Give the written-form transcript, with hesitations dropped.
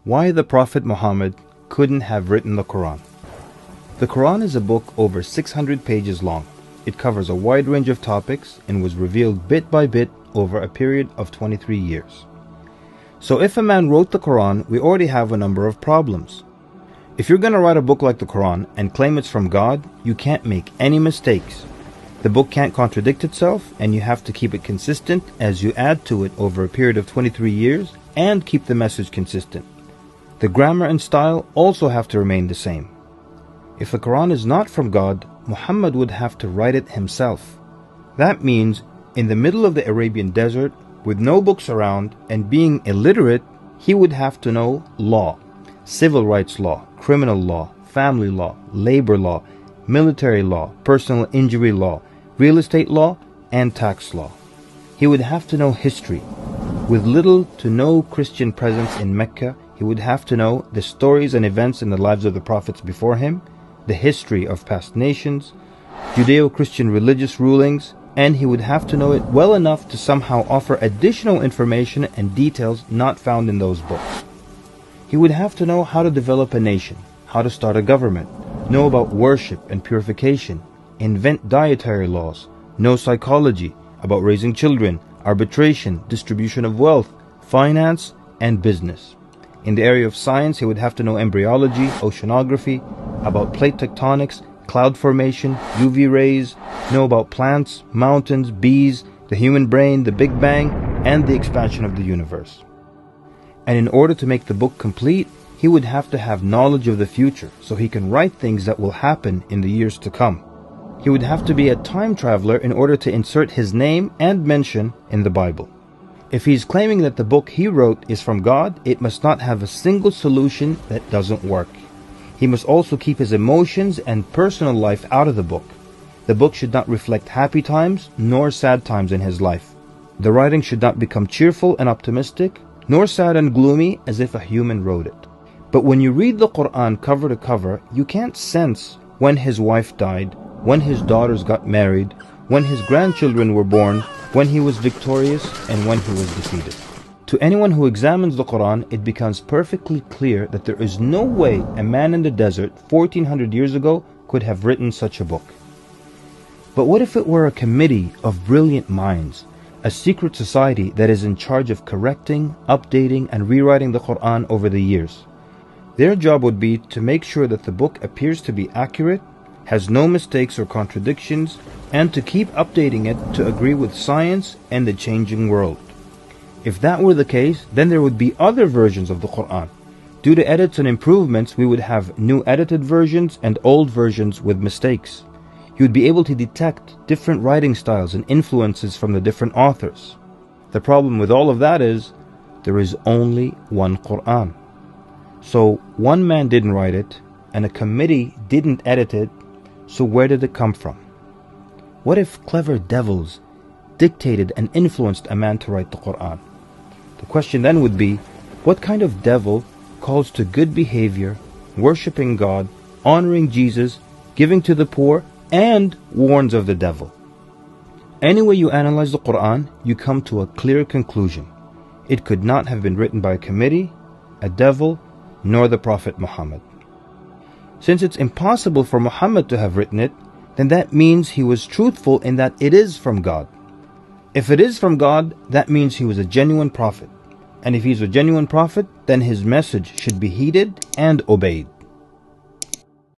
Why the Prophet Muhammad couldn't have written the Quran. The Quran is a book over 600 pages long. It covers a wide range of topics and was revealed bit by bit over a period of 23 years. So if a man wrote the Quran, we already have a number of problems. If you're going to write a book like the Quran and claim it's from God, you can't make any mistakes. The book can't contradict itself, and you have to keep it consistent as you add to it over a period of 23 years and keep the message consistent. The grammar and style also have to remain the same. If the Quran is not from God, Muhammad would have to write it himself. That means in the middle of the Arabian desert, with no books around and being illiterate, he would have to know law, civil rights law, criminal law, family law, labor law, military law, personal injury law, real estate law, and tax law. He would have to know history. With little to no Christian presence in Mecca, he would have to know the stories and events in the lives of the prophets before him, the history of past nations, Judeo-Christian religious rulings, and he would have to know it well enough to somehow offer additional information and details not found in those books. He would have to know how to develop a nation, how to start a government, know about worship and purification, invent dietary laws, know psychology, about raising children, arbitration, distribution of wealth, finance, and business. In the area of science, he would have to know embryology, oceanography, about plate tectonics, cloud formation, UV rays, know about plants, mountains, bees, the human brain, the Big Bang, and the expansion of the universe. And in order to make the book complete, he would have to have knowledge of the future so he can write things that will happen in the years to come. He would have to be a time traveler in order to insert his name and mention in the Bible. If he's claiming that the book he wrote is from God, it must not have a single solution that doesn't work. He must also keep his emotions and personal life out of the book. The book should not reflect happy times nor sad times in his life. The writing should not become cheerful and optimistic, nor sad and gloomy as if a human wrote it. But when you read the Quran cover to cover, you can't sense when his wife died, when his daughters got married, when his grandchildren were born, when he was victorious, and when he was defeated. To anyone who examines the Quran, it becomes perfectly clear that there is no way a man in the desert 1400 years ago could have written such a book. But what if it were a committee of brilliant minds, a secret society that is in charge of correcting, updating, and rewriting the Quran over the years? Their job would be to make sure that the book appears to be accurate, has no mistakes or contradictions, and to keep updating it to agree with science and the changing world. If that were the case, then there would be other versions of the Quran. Due to edits and improvements, we would have new edited versions and old versions with mistakes. You would be able to detect different writing styles and influences from the different authors. The problem with all of that is, there is only one Quran. So one man didn't write it, and a committee didn't edit it, so where did it come from? What if clever devils dictated and influenced a man to write the Quran? The question then would be, what kind of devil calls to good behavior, worshipping God, honoring Jesus, giving to the poor, and warns of the devil? Any way you analyze the Quran, you come to a clear conclusion. It could not have been written by a committee, a devil, nor the Prophet Muhammad. Since it's impossible for Muhammad to have written it, then that means he was truthful in that it is from God. If it is from God, that means he was a genuine prophet. And if he's a genuine prophet, then his message should be heeded and obeyed.